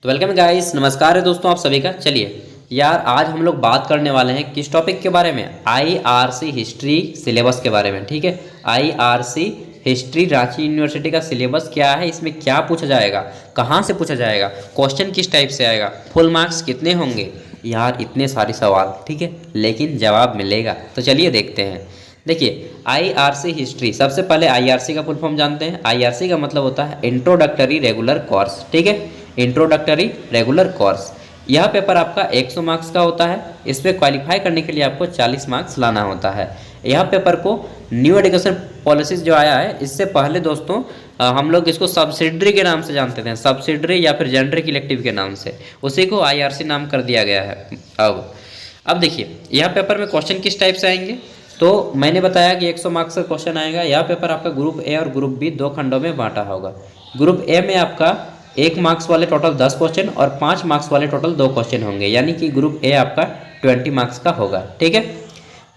तो welcome guys, नमस्कार है दोस्तों आप सभी का। चलिए यार, आज हम लोग बात करने वाले हैं किस टॉपिक के बारे में? आईआरसी हिस्ट्री सिलेबस के बारे में। ठीक है, आईआरसी हिस्ट्री रांची यूनिवर्सिटी का सिलेबस क्या है, इसमें क्या पूछा जाएगा, कहाँ से पूछा जाएगा, क्वेश्चन किस टाइप से आएगा, फुल मार्क्स कितने होंगे, यार इतने सारे सवाल। ठीक है, लेकिन जवाब मिलेगा। तो चलिए देखते हैं। देखिए, आईआरसी हिस्ट्री, सबसे पहले आईआरसी का फुल फॉर्म जानते हैं। आईआरसी का मतलब होता है इंट्रोडक्टरी रेगुलर कोर्स। ठीक है, इंट्रोडक्टरी रेगुलर कोर्स। यह पेपर आपका 100 मार्क्स का होता है। इस पर क्वालिफाई करने के लिए आपको 40 मार्क्स लाना होता है। यह पेपर को न्यू एजुकेशन पॉलिसीज जो आया है, इससे पहले दोस्तों हम लोग इसको सब्सिडरी के नाम से जानते थे, सब्सिडरी या फिर जेंडर इलेक्टिव के नाम से, उसी को आईआरसी नाम कर दिया गया है। अब देखिए, यह पेपर में क्वेश्चन किस टाइप से आएंगे। तो मैंने बताया कि 100 मार्क्स का क्वेश्चन आएगा। यह पेपर आपका ग्रुप ए और ग्रुप बी दो खंडों में बांटा होगा। ग्रुप ए में आपका 1 मार्क्स वाले टोटल 10 क्वेश्चन और 5 मार्क्स वाले टोटल 2 क्वेश्चन होंगे, यानी कि ग्रुप ए आपका 20 मार्क्स का होगा। ठीक है,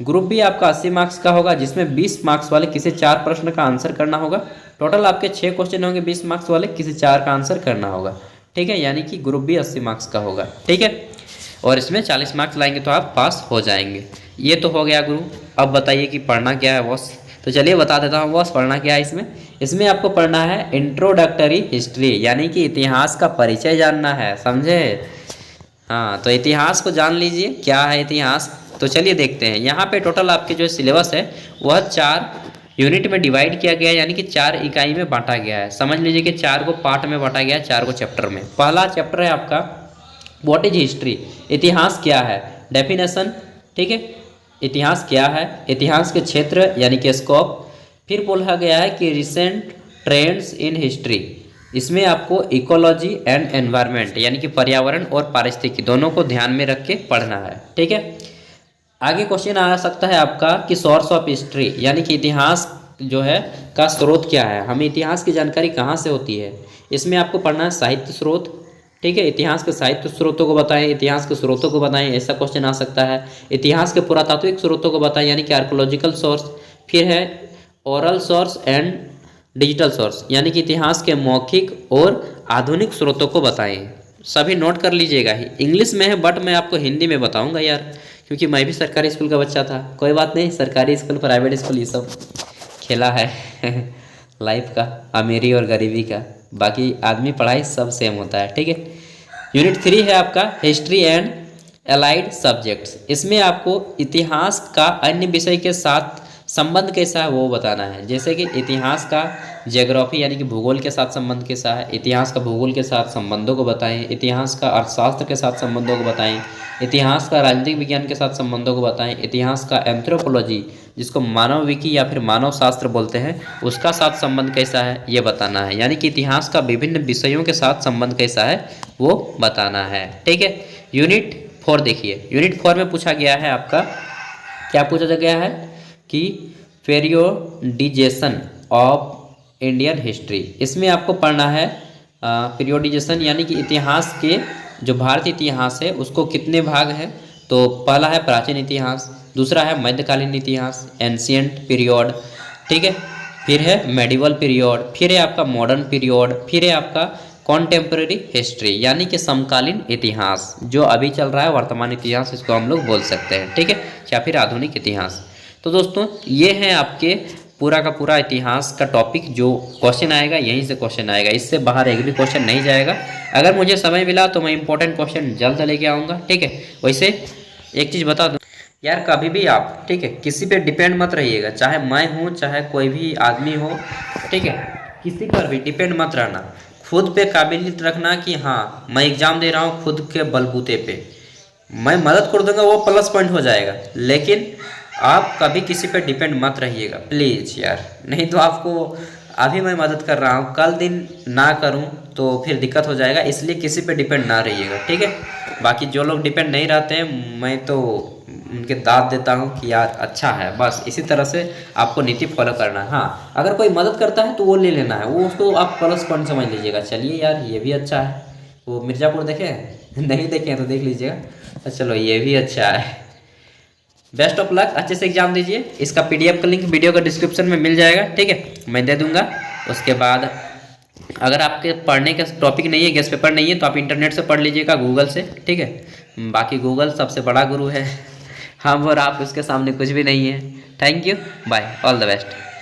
ग्रुप बी आपका 80 मार्क्स का होगा, जिसमें 20 मार्क्स वाले किसी 4 प्रश्न का आंसर करना होगा। टोटल आपके 6 क्वेश्चन होंगे 20 मार्क्स वाले, किसी 4 का आंसर करना होगा। ठीक है, यानी कि ग्रुप बी 80 मार्क्स का होगा। ठीक है, और इसमें 40 मार्क्स लाएंगे तो आप पास हो जाएंगे। ये तो हो गया ग्रुप। अब बताइए कि पढ़ना क्या है बॉस। तो चलिए बता देता हूँ बॉस, पढ़ना क्या है इसमें। इसमें आपको पढ़ना है इंट्रोडक्टरी हिस्ट्री, यानी कि इतिहास का परिचय जानना है, समझे। हाँ, तो इतिहास को जान लीजिए क्या है इतिहास। तो चलिए देखते हैं। यहाँ पे टोटल आपके जो सिलेबस है वह 4 यूनिट में डिवाइड किया गया है, यानी कि 4 इकाई में बांटा गया है। समझ लीजिए कि 4 को पार्ट में बांटा गया है, 4 को चैप्टर में। पहला चैप्टर है आपका व्हाट इज हिस्ट्री, इतिहास क्या है, डेफिनेशन। ठीक है, इतिहास क्या है, इतिहास के क्षेत्र यानी कि स्कोप। फिर बोला गया है कि रिसेंट ट्रेंड्स इन हिस्ट्री, इसमें आपको इकोलॉजी एंड एनवायरनमेंट यानी कि पर्यावरण और पारिस्थितिकी दोनों को ध्यान में रख के पढ़ना है। ठीक है, आगे क्वेश्चन आ सकता है आपका कि सोर्स ऑफ हिस्ट्री, यानी कि इतिहास जो है का स्रोत क्या है, हमें इतिहास की जानकारी कहाँ से होती है। इसमें आपको पढ़ना है साहित्य स्रोत। ठीक है, इतिहास के साहित्य स्रोतों को बताएं, इतिहास के स्रोतों को बताएं, ऐसा क्वेश्चन आ सकता है। इतिहास के पुरातात्विक स्रोतों को बताएं, यानी कि आर्कोलॉजिकल सोर्स। फिर है oral source and digital source, यानी कि इतिहास के मौखिक और आधुनिक स्रोतों को बताएं। सभी नोट कर लीजिएगा। ही इंग्लिश में है बट मैं आपको हिंदी में बताऊंगा यार, क्योंकि मैं भी सरकारी स्कूल का बच्चा था। कोई बात नहीं, सरकारी स्कूल प्राइवेट स्कूल ये सब खेला है लाइफ का, अमीरी और गरीबी का। बाकी आदमी पढ़ाई सब सेम होता है। ठीक है, यूनिट 3 है आपका हिस्ट्री एंड एलाइड सब्जेक्ट्स। इसमें आपको इतिहास का अन्य विषय के साथ संबंध कैसा है वो बताना है। जैसे कि इतिहास का ज्योग्राफी यानी कि भूगोल के साथ संबंध कैसा है, इतिहास का भूगोल के साथ संबंधों को बताएं, इतिहास का अर्थशास्त्र के साथ संबंधों को बताएं, इतिहास का राजनीतिक विज्ञान के साथ संबंधों को बताएं, इतिहास का एंथ्रोपोलॉजी जिसको मानव विकी या फिर मानव शास्त्र बोलते हैं उसका साथ संबंध कैसा है ये बताना है। यानी कि इतिहास का विभिन्न विषयों के साथ संबंध कैसा है वो बताना है। ठीक है, यूनिट 4 देखिए। यूनिट 4 में पूछा गया है आपका, क्या पूछा गया है कि पीरियोडिजेशन ऑफ इंडियन हिस्ट्री। इसमें आपको पढ़ना है पीरियोडिजेशन यानी कि इतिहास के जो भारतीय इतिहास है उसको कितने भाग हैं। तो पहला है प्राचीन इतिहास, दूसरा है मध्यकालीन इतिहास एंशियंट पीरियड। ठीक है, फिर है मेडिवल पीरियड, फिर है आपका मॉडर्न पीरियड, फिर है आपका कॉन्टेम्पररी हिस्ट्री यानी कि समकालीन इतिहास जो अभी चल रहा है, वर्तमान इतिहास इसको हम लोग बोल सकते हैं। ठीक है, या फिर आधुनिक इतिहास। तो दोस्तों ये है आपके पूरा का पूरा इतिहास का टॉपिक। जो क्वेश्चन आएगा यहीं से क्वेश्चन आएगा, इससे बाहर एक भी क्वेश्चन नहीं जाएगा। अगर मुझे समय मिला तो मैं इंपॉर्टेंट क्वेश्चन जल्द लेके आऊँगा। ठीक है, वैसे एक चीज़ बता दूँ यार, कभी भी आप ठीक है किसी पे डिपेंड मत रहिएगा, चाहे मैं हूँ चाहे कोई भी आदमी हो। ठीक है, किसी पर भी डिपेंड मत रहना, खुद पे काबिलियत रखना कि हाँ मैं एग्ज़ाम दे रहा हूँ खुद के बलबूते पे, मैं मदद कर दूंगा वो प्लस पॉइंट हो जाएगा। लेकिन आप कभी किसी पे डिपेंड मत रहिएगा प्लीज़ यार, नहीं तो आपको अभी मैं मदद कर रहा हूँ कल दिन ना करूँ तो फिर दिक्कत हो जाएगा। इसलिए किसी पे डिपेंड ना रहिएगा। ठीक है, बाकी जो लोग डिपेंड नहीं रहते हैं मैं तो उनके दाद देता हूँ कि यार अच्छा है, बस इसी तरह से आपको नीति फॉलो करना है। हाँ, अगर कोई मदद करता है तो वो ले लेना है, वो उसको आप प्लस पॉइंट समझ लीजिएगा। चलिए यार ये भी अच्छा है। वो मिर्ज़ापुर देखे नहीं देखे हैं तो देख लीजिएगा। चलो ये भी अच्छा है। बेस्ट ऑफ लक, अच्छे से एग्जाम दीजिए। इसका पीडीएफ का लिंक वीडियो का डिस्क्रिप्शन में मिल जाएगा। ठीक है, मैं दे दूंगा। उसके बाद अगर आपके पढ़ने का टॉपिक नहीं है, गेस्ट पेपर नहीं है, तो आप इंटरनेट से पढ़ लीजिएगा, गूगल से, ठीक है। बाकी गूगल सबसे बड़ा गुरु है, हम और आप उसके सामने कुछ भी नहीं है। Thank you, bye, all the best.